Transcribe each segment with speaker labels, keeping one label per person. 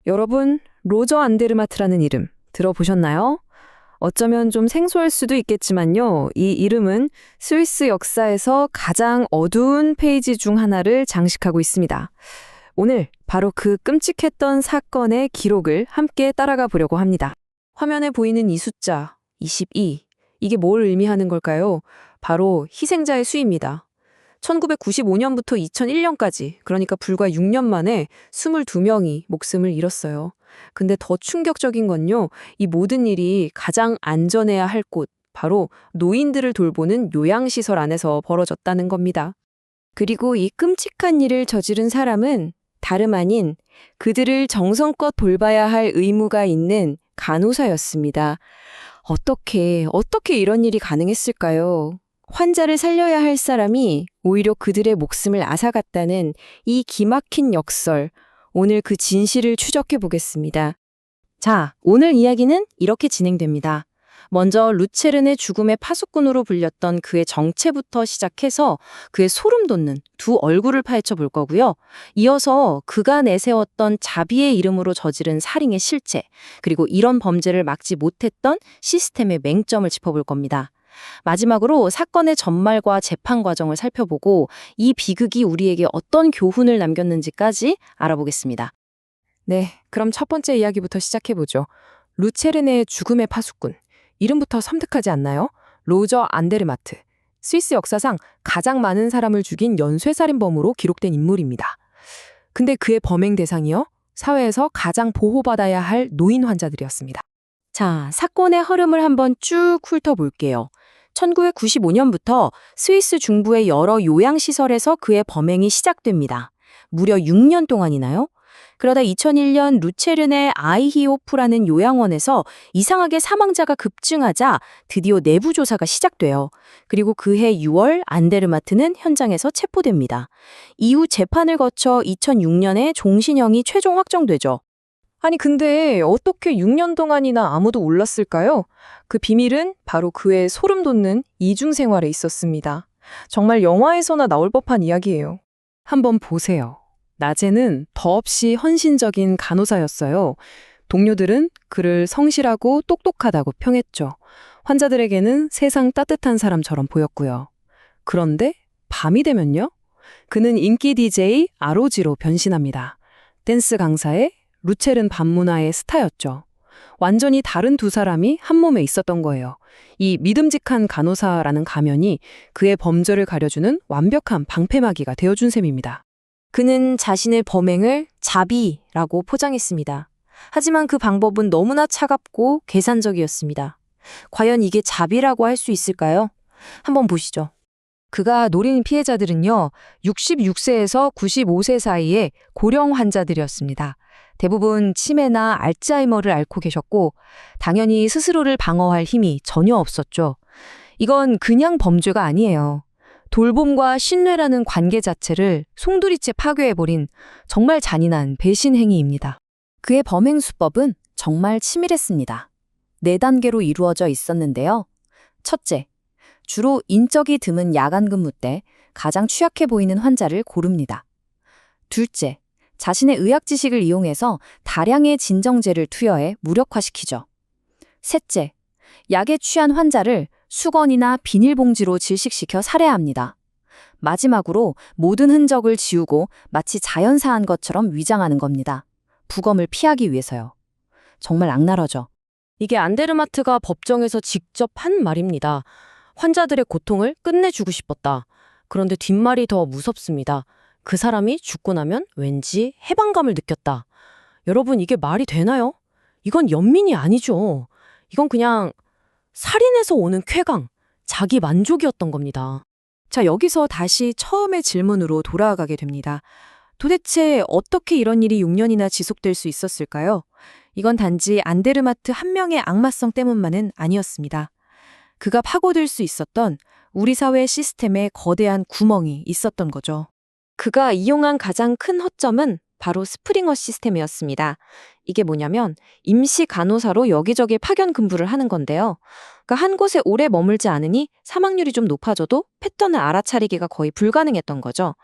Speaker 1: 여러분, 로저 안데르마트라는 이름 들어보셨나요? 어쩌면 좀 생소할 수도 있겠지만요. 이 이름은 스위스 역사에서 가장 어두운 페이지 중 하나를 장식하고 있습니다. 오늘 바로 그 끔찍했던 사건의 기록을 함께 따라가 보려고 합니다. 화면에 보이는 이 숫자, 22. 이게 뭘 의미하는 걸까요? 바로 희생자의 수입니다. 1995년부터 2001년까지, 그러니까 불과 6년 만에 22명이 목숨을 잃었어요. 근데 더 충격적인 건요, 이 모든 일이 가장 안전해야 할 곳, 바로 노인들을 돌보는 요양시설 안에서 벌어졌다는 겁니다. 그리고 이 끔찍한 일을 저지른 사람은 다름 아닌 그들을 정성껏 돌봐야 할 의무가 있는 간호사였습니다. 어떻게 이런 일이 가능했을까요? 환자를 살려야 할 사람이 오히려 그들의 목숨을 앗아갔다는 이 기막힌 역설, 오늘 그 진실을 추적해 보겠습니다. 자, 오늘 이야기는 이렇게 진행됩니다. 먼저 루체른의 죽음의 파수꾼으로 불렸던 그의 정체부터 시작해서 그의 소름 돋는 두 얼굴을 파헤쳐 볼 거고요. 이어서 그가 내세웠던 자비의 이름으로 저지른 살인의 실체, 그리고 이런 범죄를 막지 못했던 시스템의 맹점을 짚어볼 겁니다. 마지막으로 사건의 전말과 재판 과정을 살펴보고 이 비극이 우리에게 어떤 교훈을 남겼는지까지 알아보겠습니다. 네, 그럼 첫 번째 이야기부터 시작해보죠. 루체른의 죽음의 파수꾼. 이름부터 섬뜩하지 않나요? 로저 안데르마트. 스위스 역사상 가장 많은 사람을 죽인 연쇄살인범으로 기록된 인물입니다. 근데 그의 범행 대상이요? 사회에서 가장 보호받아야 할 노인 환자들이었습니다. 자, 사건의 흐름을 한번 쭉 훑어볼게요. 1995년부터 스위스 중부의 여러 요양시설에서 그의 범행이 시작됩니다. 무려 6년 동안이나요? 그러다 2001년 루체른의 아이히오프라는 요양원에서 이상하게 사망자가 급증하자 드디어 내부 조사가 시작돼요. 그리고 그해 6월 안데르마트는 현장에서 체포됩니다. 이후 재판을 거쳐 2006년에 종신형이 최종 확정되죠. 아니 근데 어떻게 6년 동안이나 아무도 몰랐을까요? 그 비밀은 바로 그의 소름 돋는 이중 생활에 있었습니다. 정말 영화에서나 나올 법한 이야기예요. 한번 보세요. 낮에는 더없이 헌신적인 간호사였어요. 동료들은 그를 성실하고 똑똑하다고 평했죠. 환자들에게는 세상 따뜻한 사람처럼 보였고요. 그런데 밤이 되면요? 그는 인기 DJ 아로지로 변신합니다. 댄스 강사에 루체른 밤문화의 스타였죠. 완전히 다른 두 사람이 한 몸에 있었던 거예요. 이 믿음직한 간호사라는 가면이 그의 범죄를 가려주는 완벽한 방패막이가 되어준 셈입니다. 그는 자신의 범행을 자비라고 포장했습니다. 하지만 그 방법은 너무나 차갑고 계산적이었습니다. 과연 이게 자비라고 할 수 있을까요? 한번 보시죠. 그가 노린 피해자들은요, 66세에서 95세 사이의 고령 환자들이었습니다. 대부분 치매나 알츠하이머를 앓고 계셨고 당연히 스스로를 방어할 힘이 전혀 없었죠. 이건 그냥 범죄가 아니에요. 돌봄과 신뢰라는 관계 자체를 송두리째 파괴해버린 정말 잔인한 배신 행위입니다. 그의 범행 수법은 정말 치밀했습니다. 4단계로 이루어져 있었는데요. 첫째, 주로 인적이 드문 야간 근무 때 가장 취약해 보이는 환자를 고릅니다. 둘째, 자신의 의학 지식을 이용해서 다량의 진정제를 투여해 무력화시키죠. 셋째, 약에 취한 환자를 수건이나 비닐봉지로 질식시켜 살해합니다. 마지막으로 모든 흔적을 지우고 마치 자연사한 것처럼 위장하는 겁니다. 부검을 피하기 위해서요. 정말 악랄하죠. 이게 안데르마트가 법정에서 직접 한 말입니다. 환자들의 고통을 끝내주고 싶었다. 그런데 뒷말이 더 무섭습니다. 그 사람이 죽고 나면 왠지 해방감을 느꼈다. 여러분, 이게 말이 되나요? 이건 연민이 아니죠. 이건 그냥 살인에서 오는 쾌감, 자기 만족이었던 겁니다. 자, 여기서 다시 처음의 질문으로 돌아가게 됩니다. 도대체 어떻게 이런 일이 6년이나 지속될 수 있었을까요? 이건 단지 안데르마트 한 명의 악마성 때문만은 아니었습니다. 그가 파고들 수 있었던 우리 사회 시스템에 거대한 구멍이 있었던 거죠. 그가 이용한 가장 큰 허점은 바로 스프링어 시스템이었습니다. 이게 뭐냐면 임시 간호사로 여기저기 파견 근무를 하는 건데요. 그러니까 한 곳에 오래 머물지 않으니 사망률이 좀 높아져도 패턴을 알아차리기가 거의 불가능했던 거죠.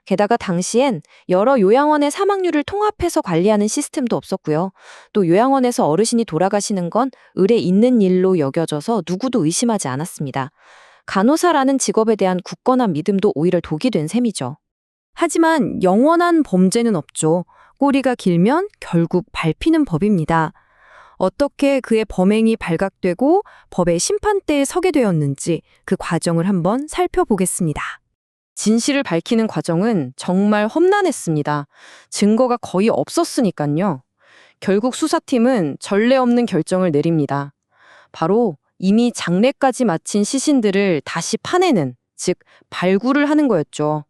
Speaker 1: 게다가 당시엔 여러 요양원의 사망률을 통합해서 관리하는 시스템도 없었고요. 또 요양원에서 어르신이 돌아가시는 건 의례 있는 일로 여겨져서 누구도 의심하지 않았습니다. 간호사라는 직업에 대한 굳건한 믿음도 오히려 독이 된 셈이죠. 하지만 영원한 범죄는 없죠. 꼬리가 길면 결국 밟히는 법입니다. 어떻게 그의 범행이 발각되고 법의 심판대에 서게 되었는지 그 과정을 한번 살펴보겠습니다. 진실을 밝히는 과정은 정말 험난했습니다. 증거가 거의 없었으니까요. 결국 수사팀은 전례 없는 결정을 내립니다. 바로 이미 장례까지 마친 시신들을 다시 파내는, 즉 발굴을 하는 거였죠.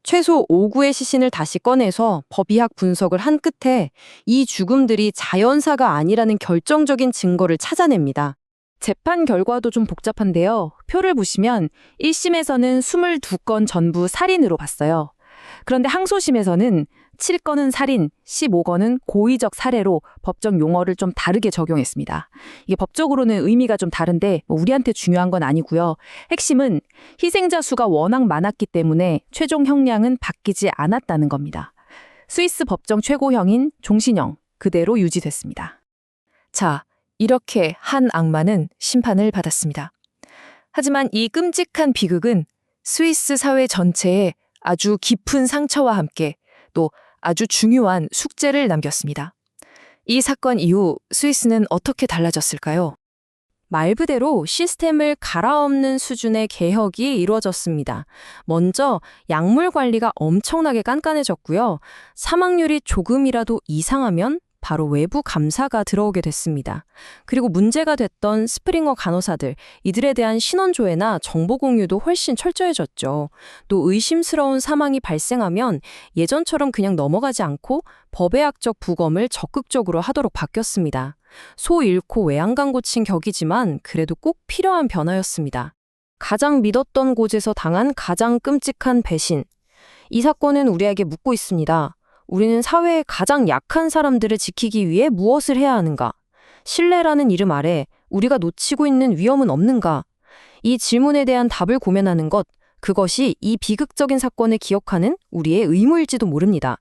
Speaker 1: 최소 5구의 시신을 다시 꺼내서 법의학 분석을 한 끝에 이 죽음들이 자연사가 아니라는 결정적인 증거를 찾아냅니다. 재판 결과도 좀 복잡한데요. 표를 보시면 1심에서는 22건 전부 살인으로 봤어요. 그런데 항소심에서는 7건은 살인, 15건은 고의적 살해로 법적 용어를 좀 다르게 적용했습니다. 이게 법적으로는 의미가 좀 다른데 우리한테 중요한 건 아니고요. 핵심은 희생자 수가 워낙 많았기 때문에 최종 형량은 바뀌지 않았다는 겁니다. 스위스 법정 최고형인 종신형 그대로 유지됐습니다. 자, 이렇게 한 악마는 심판을 받았습니다. 하지만 이 끔찍한 비극은 스위스 사회 전체에 아주 깊은 상처와 함께 또 아주 중요한 숙제를 남겼습니다. 이 사건 이후 스위스는 어떻게 달라졌을까요? 말 그대로 시스템을 갈아엎는 수준의 개혁이 이루어졌습니다. 먼저 약물 관리가 엄청나게 깐깐해졌고요. 사망률이 조금이라도 이상하면 바로 외부 감사가 들어오게 됐습니다. 그리고 문제가 됐던 스프링어 간호사들, 이들에 대한 신원 조회나 정보 공유도 훨씬 철저해졌죠. 또 의심스러운 사망이 발생하면 예전처럼 그냥 넘어가지 않고 법의학적 부검을 적극적으로 하도록 바뀌었습니다. 소 잃고 외양간 고친 격이지만 그래도 꼭 필요한 변화였습니다. 가장 믿었던 곳에서 당한 가장 끔찍한 배신. 이 사건은 우리에게 묻고 있습니다. 우리는 사회의 가장 약한 사람들을 지키기 위해 무엇을 해야 하는가? 신뢰라는 이름 아래 우리가 놓치고 있는 위험은 없는가? 이 질문에 대한 답을 고민하는 것, 그것이 이 비극적인 사건을 기억하는 우리의 의무일지도 모릅니다.